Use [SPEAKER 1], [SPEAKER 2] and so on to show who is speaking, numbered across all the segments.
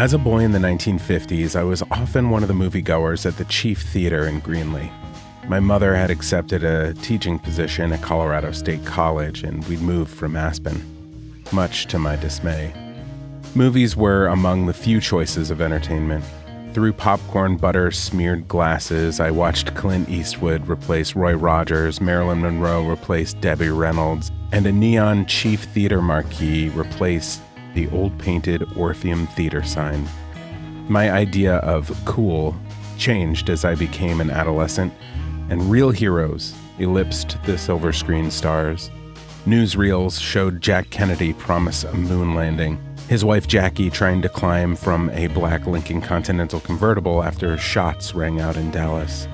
[SPEAKER 1] As a boy in the 1950s, I was often one of the moviegoers at the Chief Theater in Greenlee. My mother had accepted a teaching position at Colorado State College, and we'd moved from Aspen, much to my dismay. Movies were among the few choices of entertainment. Through popcorn butter-smeared glasses, I watched Clint Eastwood replace Roy Rogers, Marilyn Monroe replace Debbie Reynolds, and a neon Chief Theater marquee replace the old painted Orpheum Theater sign. My idea of cool changed as I became an adolescent, and real heroes eclipsed the silver screen stars. Newsreels showed Jack Kennedy promise a moon landing, his wife Jackie trying to climb from a black Lincoln Continental convertible after shots rang out in Dallas.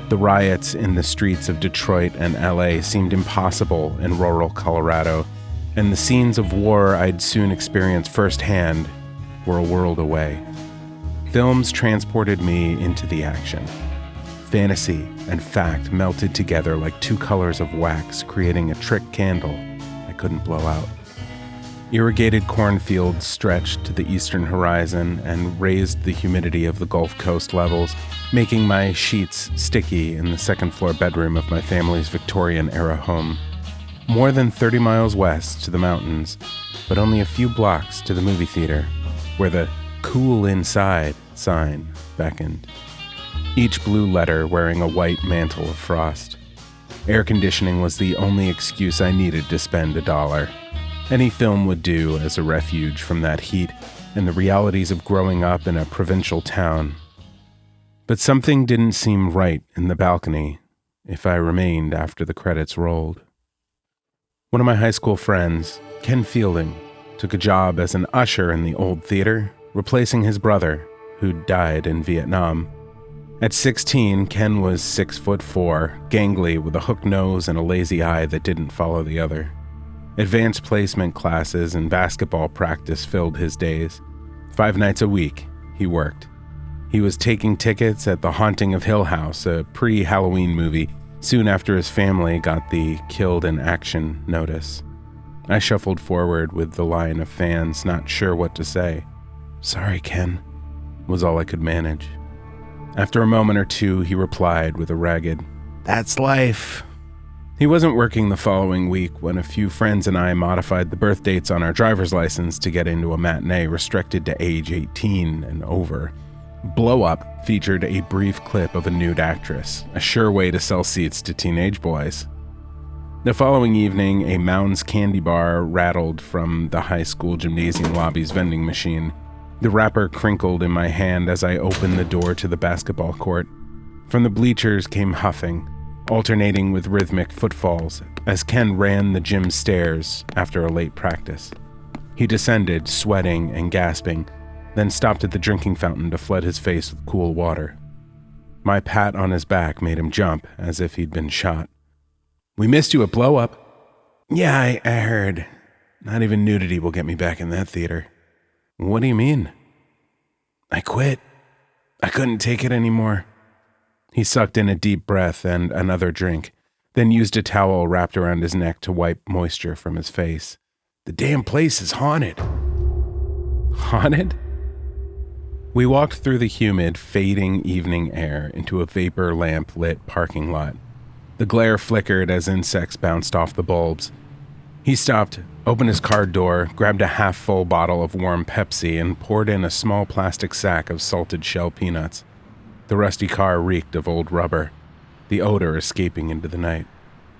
[SPEAKER 1] The riots in the streets of Detroit and LA seemed impossible in rural Colorado, and the scenes of war I'd soon experience firsthand were a world away. Films transported me into the action. Fantasy and fact melted together like two colors of wax, creating a trick candle I couldn't blow out. Irrigated cornfields stretched to the eastern horizon and raised the humidity of the Gulf Coast levels, making my sheets sticky in the second-floor bedroom of my family's Victorian-era home. More than 30 miles west to the mountains, but only a few blocks to the movie theater, where the "Cool Inside" sign beckoned. Each blue letter wearing a white mantle of frost. Air conditioning was the only excuse I needed to spend $1. Any film would do as a refuge from that heat and the realities of growing up in a provincial town. But something didn't seem right in the balcony if I remained after the credits rolled. One of my high school friends, Ken Fielding, took a job as an usher in the old theater, replacing his brother, who'd died in Vietnam. At 16, Ken was 6'4", gangly with a hooked nose and a lazy eye that didn't follow the other. Advanced placement classes and basketball practice filled his days. 5 nights a week, he worked. He was taking tickets at The Haunting of Hill House, a pre-Halloween movie, soon after his family got the killed in action notice. I shuffled forward with the line of fans, not sure what to say. "Sorry, Ken," was all I could manage. After a moment or two, he replied with a ragged, "That's life." He wasn't working the following week when a few friends and I modified the birth dates on our driver's license to get into a matinee restricted to age 18 and over. Blow Up featured a brief clip of a nude actress, a sure way to sell seats to teenage boys. The following evening, a Mounds candy bar rattled from the high school gymnasium lobby's vending machine. The wrapper crinkled in my hand as I opened the door to the basketball court. From the bleachers came huffing, alternating with rhythmic footfalls as Ken ran the gym stairs after a late practice. He descended, sweating and gasping, then stopped at the drinking fountain to flood his face with cool water. My pat on his back made him jump as if he'd been shot. "We missed you at Blow Up." "Yeah, I heard. Not even nudity will get me back in that theater." "What do you mean?" "I quit. I couldn't take it anymore." He sucked in a deep breath and another drink, then used a towel wrapped around his neck to wipe moisture from his face. "The damn place is haunted." "Haunted?" We walked through the humid, fading evening air into a vapor lamp-lit parking lot. The glare flickered as insects bounced off the bulbs. He stopped, opened his car door, grabbed a half-full bottle of warm Pepsi, and poured in a small plastic sack of salted shell peanuts. The rusty car reeked of old rubber, the odor escaping into the night.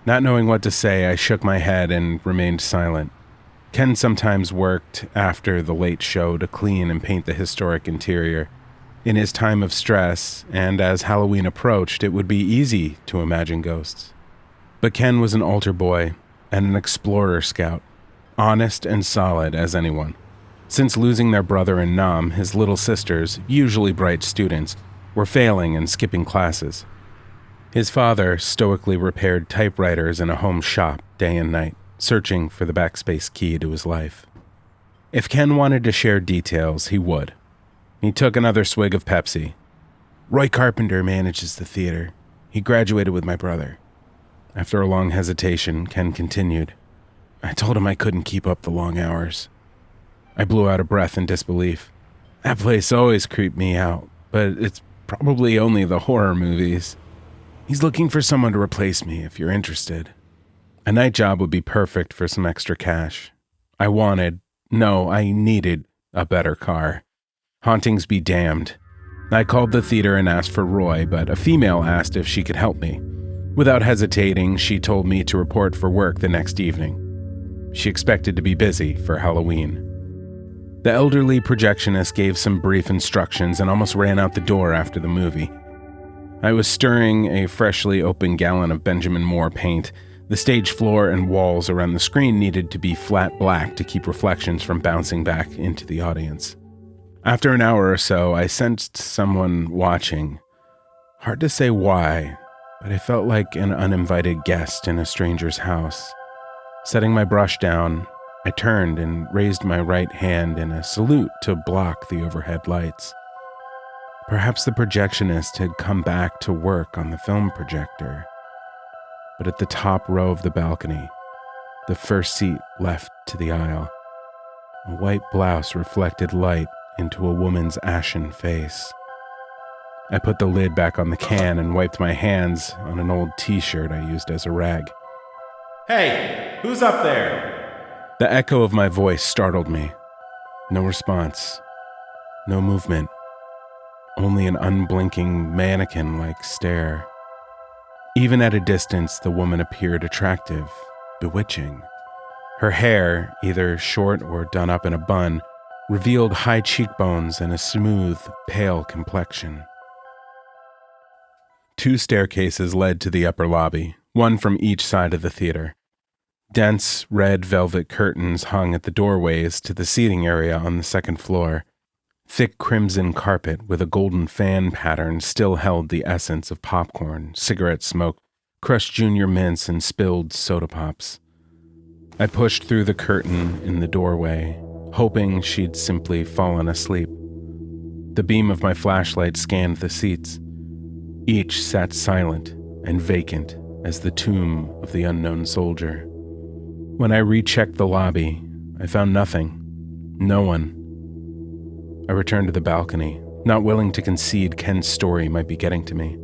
[SPEAKER 1] Not knowing what to say, I shook my head and remained silent. Ken sometimes worked after the late show to clean and paint the historic interior. In his time of stress, and as Halloween approached, it would be easy to imagine ghosts. But Ken was an altar boy and an explorer scout, honest and solid as anyone. Since losing their brother in Nam, his little sisters, usually bright students, were failing and skipping classes. His father stoically repaired typewriters in a home shop day and night, searching for the backspace key to his life. If Ken wanted to share details, he would. He took another swig of Pepsi. "Roy Carpenter manages the theater. He graduated with my brother." After a long hesitation, Ken continued, "I told him I couldn't keep up the long hours." I blew out a breath in disbelief. That place always creeped me out, but it's probably only the horror movies. He's looking for someone to replace me if you're interested. A night job would be perfect for some extra cash. I needed a better car. Hauntings be damned. I called the theater and asked for Roy, but a female asked if she could help me. Without hesitating, she told me to report for work the next evening. She expected to be busy for Halloween. The elderly projectionist gave some brief instructions and almost ran out the door after the movie. I was stirring a freshly opened gallon of Benjamin Moore paint. The stage floor and walls around the screen needed to be flat black to keep reflections from bouncing back into the audience. After an hour or so, I sensed someone watching. Hard to say why, but I felt like an uninvited guest in a stranger's house. Setting my brush down, I turned and raised my right hand in a salute to block the overhead lights. Perhaps the projectionist had come back to work on the film projector. But at the top row of the balcony, the first seat left to the aisle, a white blouse reflected light into a woman's ashen face. I put the lid back on the can and wiped my hands on an old t-shirt I used as a rag. "Hey, who's up there?" The echo of my voice startled me. No response. No movement. Only an unblinking mannequin-like stare. Even at a distance, the woman appeared attractive, bewitching. Her hair, either short or done up in a bun, revealed high cheekbones and a smooth, pale complexion. 2 staircases led to the upper lobby, one from each side of the theater. Dense red velvet curtains hung at the doorways to the seating area on the second floor. Thick crimson carpet with a golden fan pattern still held the essence of popcorn, cigarette smoke, crushed junior mints, and spilled soda pops. I pushed through the curtain in the doorway, hoping she'd simply fallen asleep. The beam of my flashlight scanned the seats. Each sat silent and vacant as the tomb of the unknown soldier. When I rechecked the lobby, I found nothing. No one. I returned to the balcony, not willing to concede Ken's story might be getting to me.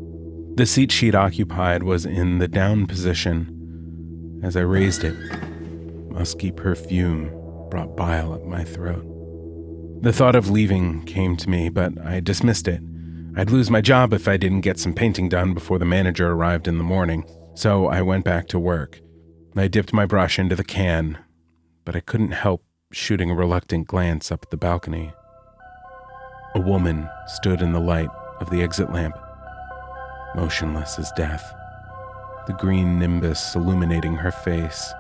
[SPEAKER 1] The seat she'd occupied was in the down position. As I raised it, musky perfume brought bile up my throat. The thought of leaving came to me, but I dismissed it. I'd lose my job if I didn't get some painting done before the manager arrived in the morning, so I went back to work. I dipped my brush into the can, but I couldn't help shooting a reluctant glance up at the balcony. A woman stood in the light of the exit lamp, motionless as death, the green nimbus illuminating her face.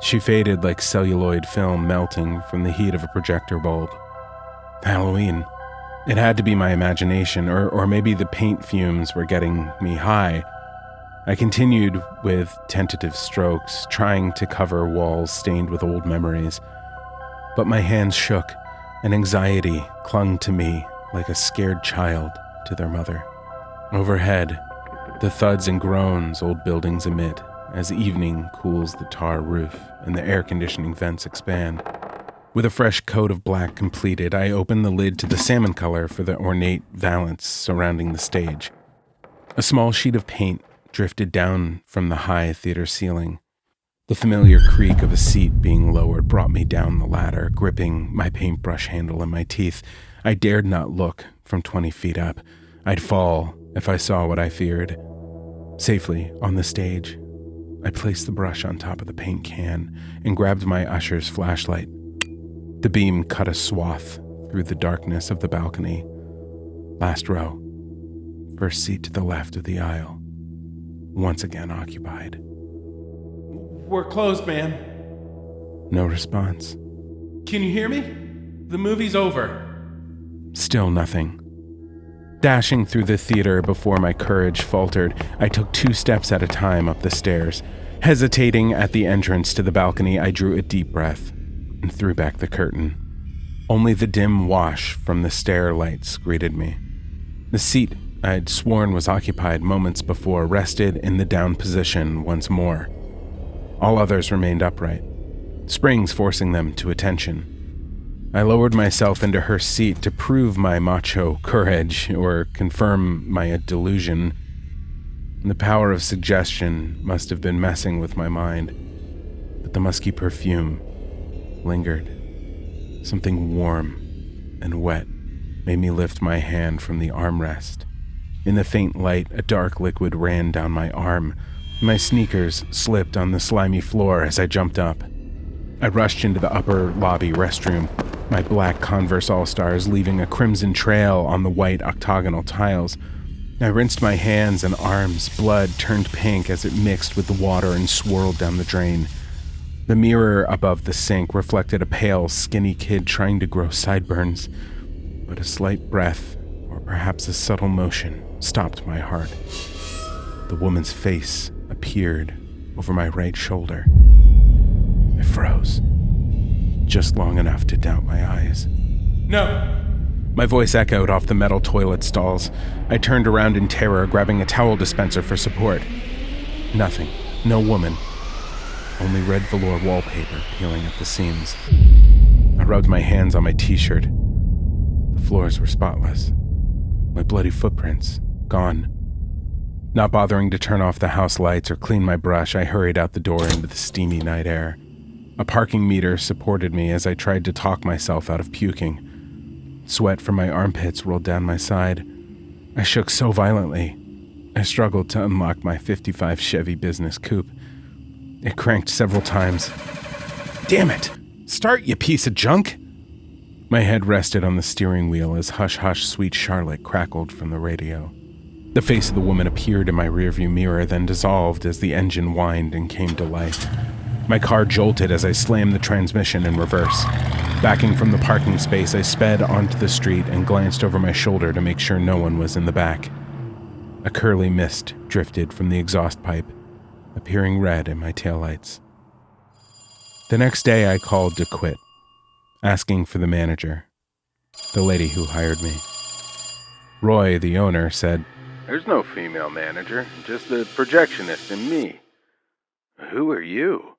[SPEAKER 1] She faded like celluloid film melting from the heat of a projector bulb. Halloween. It had to be my imagination, or maybe the paint fumes were getting me high. I continued with tentative strokes, trying to cover walls stained with old memories. But my hands shook, and anxiety clung to me like a scared child to their mother. Overhead, the thuds and groans old buildings emit as evening cools the tar roof and the air conditioning vents expand. With a fresh coat of black completed, I opened the lid to the salmon color for the ornate valance surrounding the stage. A small sheet of paint drifted down from the high theater ceiling. The familiar creak of a seat being lowered brought me down the ladder, gripping my paintbrush handle in my teeth. I dared not look from 20 feet up. I'd fall if I saw what I feared. Safely on the stage, I placed the brush on top of the paint can and grabbed my usher's flashlight. The beam cut a swath through the darkness of the balcony. Last row, first seat to the left of the aisle, once again occupied. "We're closed, ma'am." No response. "Can you hear me? The movie's over." Still nothing. Dashing through the theater before my courage faltered, I took 2 steps at a time up the stairs. Hesitating at the entrance to the balcony, I drew a deep breath and threw back the curtain. Only the dim wash from the stair lights greeted me. The seat I'd sworn was occupied moments before rested in the down position once more. All others remained upright, springs forcing them to attention. I lowered myself into her seat to prove my macho courage or confirm my delusion. The power of suggestion must have been messing with my mind, but the musky perfume lingered. Something warm and wet made me lift my hand from the armrest. In the faint light, a dark liquid ran down my arm. My sneakers slipped on the slimy floor as I jumped up. I rushed into the upper lobby restroom, my black Converse All-Stars leaving a crimson trail on the white octagonal tiles. I rinsed my hands and arms. Blood turned pink as it mixed with the water and swirled down the drain. The mirror above the sink reflected a pale, skinny kid trying to grow sideburns, but a slight breath, or perhaps a subtle motion, stopped my heart. The woman's face appeared over my right shoulder. I froze, just long enough to doubt my eyes. "No!" My voice echoed off the metal toilet stalls. I turned around in terror, grabbing a towel dispenser for support. Nothing. No woman. Only red velour wallpaper peeling at the seams. I rubbed my hands on my t-shirt. The floors were spotless. My bloody footprints, gone. Not bothering to turn off the house lights or clean my brush, I hurried out the door into the steamy night air. A parking meter supported me as I tried to talk myself out of puking. Sweat from my armpits rolled down my side. I shook so violently, I struggled to unlock my '55 Chevy business coupe. It cranked several times. "Damn it! Start, you piece of junk!" My head rested on the steering wheel as Hush Hush Sweet Charlotte crackled from the radio. The face of the woman appeared in my rearview mirror, then dissolved as the engine whined and came to life. My car jolted as I slammed the transmission in reverse. Backing from the parking space, I sped onto the street and glanced over my shoulder to make sure no one was in the back. A curly mist drifted from the exhaust pipe, appearing red in my taillights. The next day I called to quit, asking for the manager, the lady who hired me. Roy, the owner, said, "There's no female manager, just the projectionist and me. Who are you?"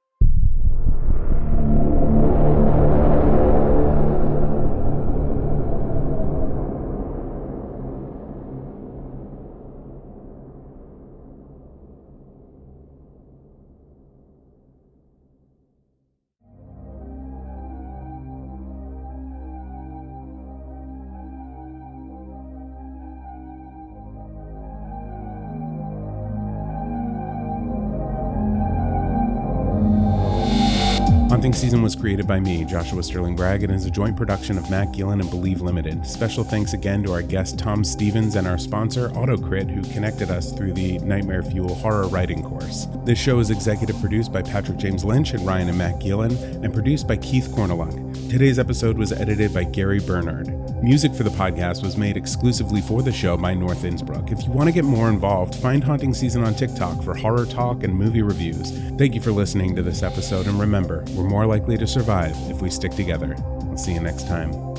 [SPEAKER 1] Haunting Season was created by me, Joshua Sterling Bragg, and is a joint production of Matt Gillen and Believe Limited. Special thanks again to our guest Tom Stevens and our sponsor AutoCrit, who connected us through the Nightmare Fuel horror writing course. This show is executive produced by Patrick James Lynch and Ryan and Matt Gillen, and produced by Keith Corneluk. Today's episode was edited by Gary Bernard. Music for the podcast was made exclusively for the show by North Innsbruck. If you want to get more involved, find Haunting Season on TikTok for horror talk and movie reviews. Thank you for listening to this episode, and remember, we're more likely to survive if we stick together. I'll see you next time.